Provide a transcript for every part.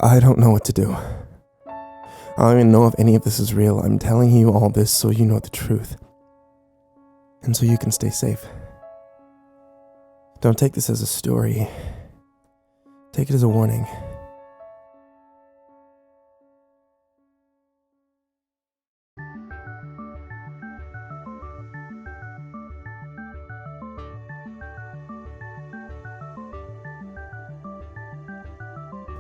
I don't know what to do. I don't even know if any of this is real. I'm telling you all this so you know the truth. And so you can stay safe. Don't take this as a story. Take it as a warning.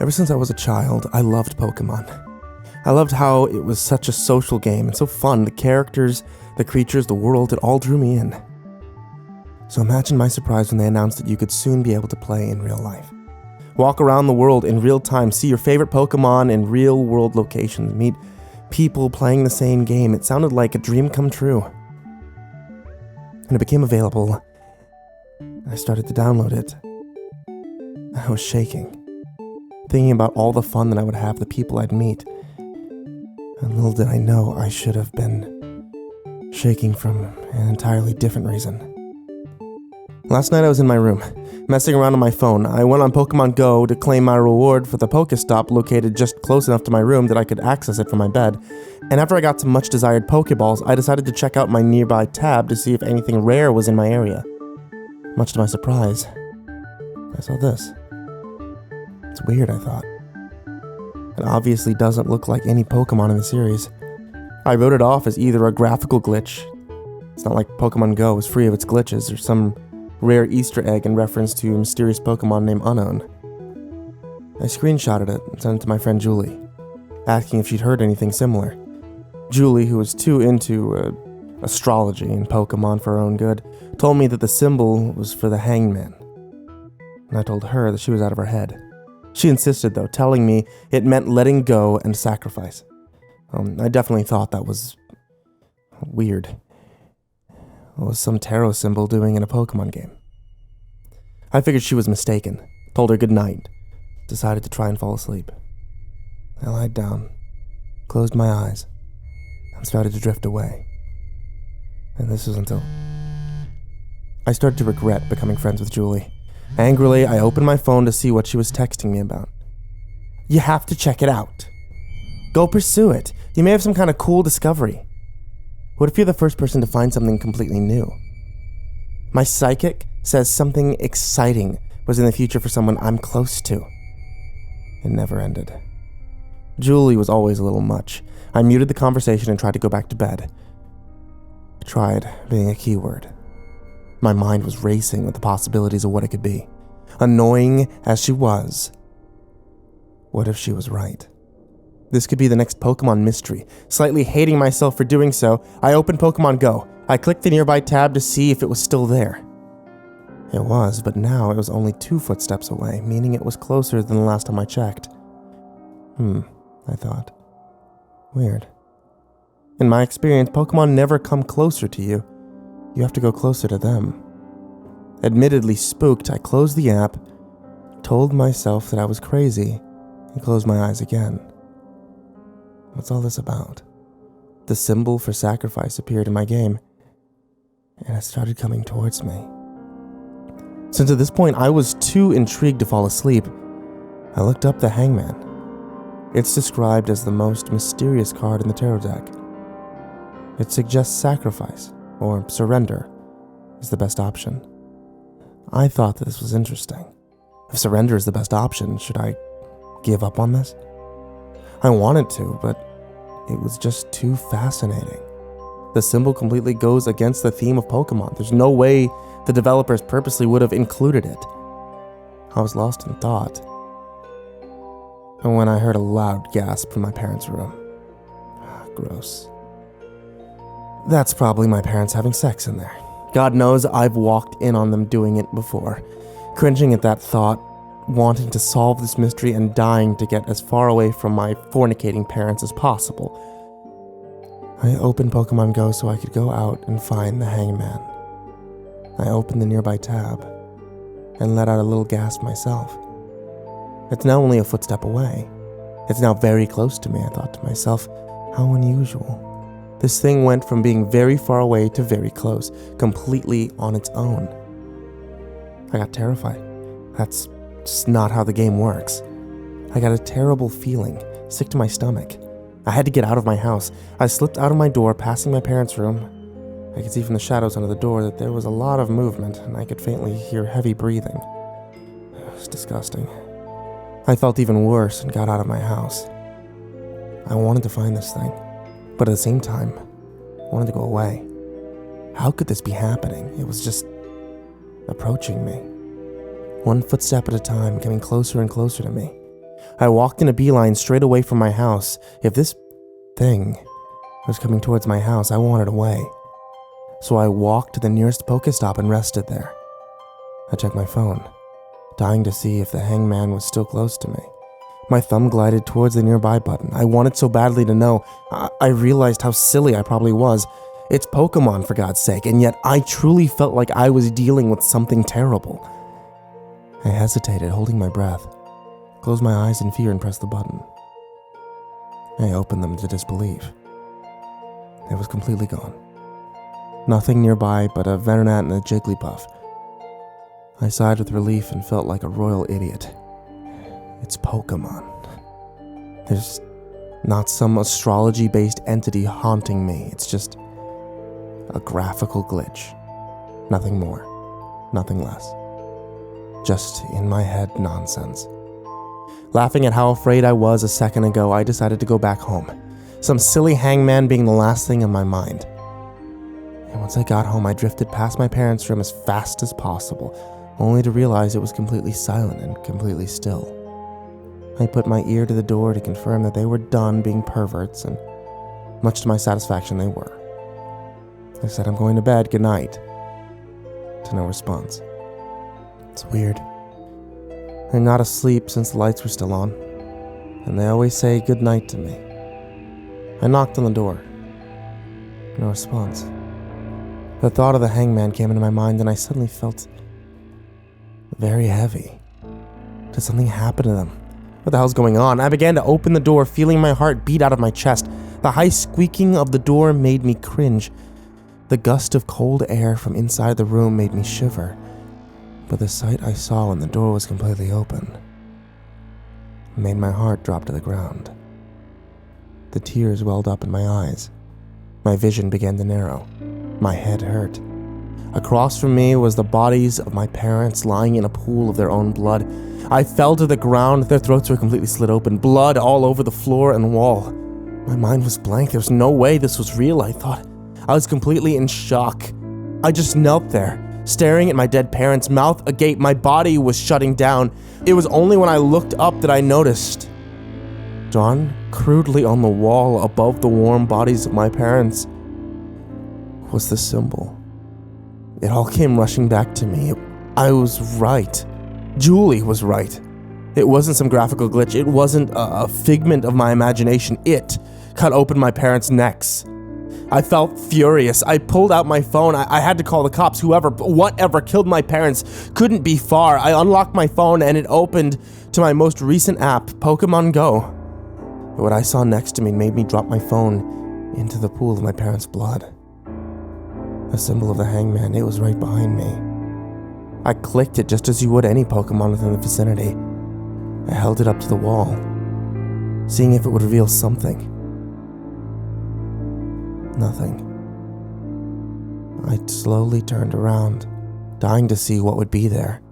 Ever since I was a child, I loved Pokemon. I loved how it was such a social game and so fun. The characters, the creatures, the world, it all drew me in. So imagine my surprise when they announced that you could soon be able to play in real life. Walk around the world in real time, see your favorite Pokemon in real world locations, meet people playing the same game. It sounded like a dream come true. When it became available, I started to download it. I was shaking, thinking about all the fun that I would have, the people I'd meet. And little did I know I should have been shaking from an entirely different reason. Last night I was in my room, messing around on my phone. I went on PokemonGO to claim my reward for the Pokestop located just close enough to my room that I could access it from my bed. And after I got some much desired Pokeballs, I decided to check out my nearby tab to see if anything rare was in my area. Much to my surprise, I saw this. It's weird, I thought. It obviously doesn't look like any Pokemon in the series. I wrote it off as either a graphical glitch. It's not like PokemonGO is free of its glitches, or some rare Easter egg in reference to a mysterious Pokemon named Unknown. I screenshotted it and sent it to my friend Julie, asking if she'd heard anything similar. Julie, who was too into astrology and Pokemon for her own good, told me that the symbol was for the hangman. And I told her that she was out of her head. She insisted, though, telling me it meant letting go and sacrifice. I definitely thought that was weird. What was some tarot symbol doing in a Pokemon game? I figured she was mistaken, told her good night, decided to try and fall asleep. I lied down, closed my eyes, and started to drift away. And this was until I started to regret becoming friends with Julie. Angrily, I opened my phone to see what she was texting me about. You have to check it out. Go pursue it. You may have some kind of cool discovery. What if you're the first person to find something completely new? My psychic says something exciting was in the future for someone I'm close to. It never ended. Julie was always a little much. I muted the conversation and tried to go back to bed. Tried being a keyword. My mind was racing with the possibilities of what it could be. Annoying as she was, what if she was right? This could be the next Pokemon mystery. Slightly hating myself for doing so, I opened PokemonGO. I clicked the nearby tab to see if it was still there. It was, but now it was only 2 footsteps away, meaning it was closer than the last time I checked. I thought. Weird. In my experience, Pokemon never come closer to you. You have to go closer to them. Admittedly spooked, I closed the app, told myself that I was crazy, and closed my eyes again. What's all this about? The symbol for sacrifice appeared in my game, and it started coming towards me. Since at this point I was too intrigued to fall asleep, I looked up the Hangman. It's described as the most mysterious card in the tarot deck. It suggests sacrifice, or surrender, is the best option. I thought that this was interesting. If surrender is the best option, should I give up on this? I wanted to, but it was just too fascinating. The symbol completely goes against the theme of Pokemon. There's no way the developers purposely would have included it. I was lost in thought. And when I heard a loud gasp from my parents' room. Gross. That's probably my parents having sex in there. God knows I've walked in on them doing it before. Cringing at that thought, wanting to solve this mystery and dying to get as far away from my fornicating parents as possible. I opened PokemonGO so I could go out and find the Hangman. I opened the nearby tab and let out a little gasp myself. It's now only a footstep away. It's now very close to me, I thought to myself. How unusual. This thing went from being very far away to very close, completely on its own. I got terrified. That's just not how the game works. I got a terrible feeling, sick to my stomach. I had to get out of my house. I slipped out of my door, passing my parents' room. I could see from the shadows under the door that there was a lot of movement, and I could faintly hear heavy breathing. It was disgusting. I felt even worse and got out of my house. I wanted to find this thing, but at the same time, I wanted to go away. How could this be happening? It was just approaching me. One footstep at a time, coming closer and closer to me. I walked in a beeline straight away from my house. If this thing was coming towards my house, I wanted away. So I walked to the nearest Pokestop and rested there. I checked my phone, dying to see if the hangman was still close to me. My thumb glided towards the nearby button. I wanted so badly to know. I realized how silly I probably was. It's Pokemon, for God's sake, and yet I truly felt like I was dealing with something terrible. I hesitated, holding my breath. Closed my eyes in fear and pressed the button. I opened them to disbelief. It was completely gone. Nothing nearby but a Venonat and a Jigglypuff. I sighed with relief and felt like a royal idiot. It's Pokemon. There's not some astrology-based entity haunting me. It's just a graphical glitch. Nothing more. Nothing less. Just in my head nonsense. Laughing at how afraid I was a second ago, I decided to go back home. Some silly hangman being the last thing in my mind. And once I got home, I drifted past my parents' room as fast as possible, only to realize it was completely silent and completely still. I put my ear to the door to confirm that they were done being perverts, and much to my satisfaction, they were. I said, "I'm going to bed, good night." To no response. It's weird. They're not asleep since the lights were still on, and they always say good night to me. I knocked on the door. No response. The thought of the hangman came into my mind, and I suddenly felt very heavy. Did something happen to them? What the hell's going on? I began to open the door, feeling my heart beat out of my chest. The high squeaking of the door made me cringe. The gust of cold air from inside the room made me shiver. But the sight I saw when the door was completely open made my heart drop to the ground. The tears welled up in my eyes. My vision began to narrow. My head hurt. Across from me was the bodies of my parents lying in a pool of their own blood. I fell to the ground. Their throats were completely slit open, blood all over the floor and wall. My mind was blank. There was no way this was real, I thought. I was completely in shock. I just knelt there, staring at my dead parents, mouth agape. My body was shutting down. It was only when I looked up that I noticed. Drawn crudely on the wall above the warm bodies of my parents was the symbol. It all came rushing back to me. I was right. Julie was right. It wasn't some graphical glitch. It wasn't a figment of my imagination. It cut open my parents' necks. I felt furious. I pulled out my phone. I had to call the cops. Whatever killed my parents couldn't be far. I unlocked my phone and it opened to my most recent app, PokemonGO. But what I saw next to me made me drop my phone into the pool of my parents' blood. The symbol of the hangman, it was right behind me. I clicked it just as you would any Pokemon within the vicinity. I held it up to the wall, seeing if it would reveal something. Nothing. I slowly turned around, dying to see what would be there,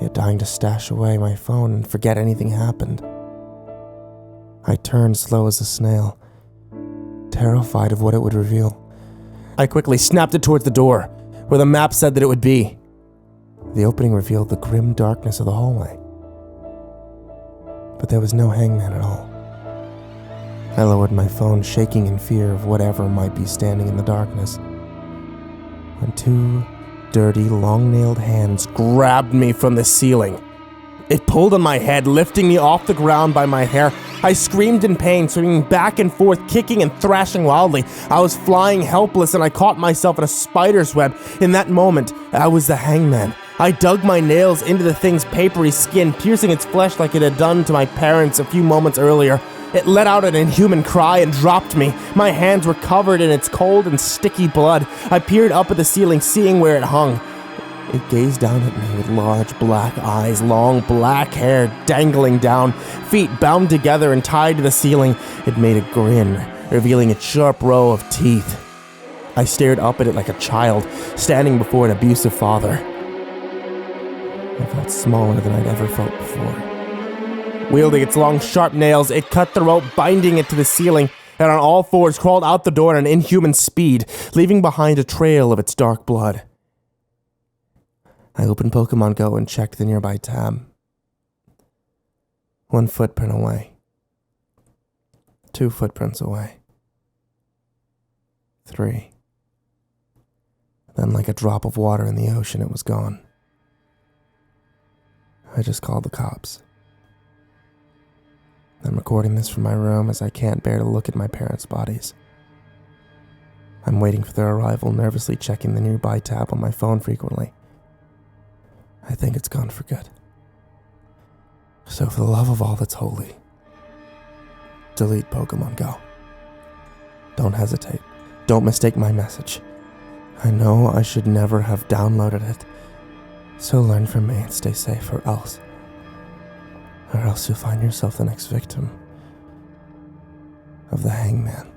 yet dying to stash away my phone and forget anything happened. I turned slow as a snail, terrified of what it would reveal. I quickly snapped it towards the door, where the map said that it would be. The opening revealed the grim darkness of the hallway, but there was no hangman at all. I lowered my phone, shaking in fear of whatever might be standing in the darkness, when two dirty, long-nailed hands grabbed me from the ceiling. It pulled on my head, lifting me off the ground by my hair. I screamed in pain, swinging back and forth, kicking and thrashing wildly. I was flying helpless, and I caught myself in a spider's web. In that moment, I was the hangman. I dug my nails into the thing's papery skin, piercing its flesh like it had done to my parents a few moments earlier. It let out an inhuman cry and dropped me. My hands were covered in its cold and sticky blood. I peered up at the ceiling, seeing where it hung. It gazed down at me with large black eyes, long black hair dangling down, feet bound together and tied to the ceiling. It made a grin, revealing its sharp row of teeth. I stared up at it like a child, standing before an abusive father. I felt smaller than I'd ever felt before. Wielding its long, sharp nails, it cut the rope binding it to the ceiling, and on all fours crawled out the door at an inhuman speed, leaving behind a trail of its dark blood. I opened PokemonGO and checked the nearby tab. 1 footprint away. 2 footprints away. 3. Then, like a drop of water in the ocean, it was gone. I just called the cops. I'm recording this from my room as I can't bear to look at my parents' bodies. I'm waiting for their arrival, nervously checking the nearby tab on my phone frequently. I think it's gone for good. So for the love of all that's holy, delete PokemonGO. Don't hesitate. Don't mistake my message. I know I should never have downloaded it. So learn from me and stay safe, or else you'll find yourself the next victim of the hangman.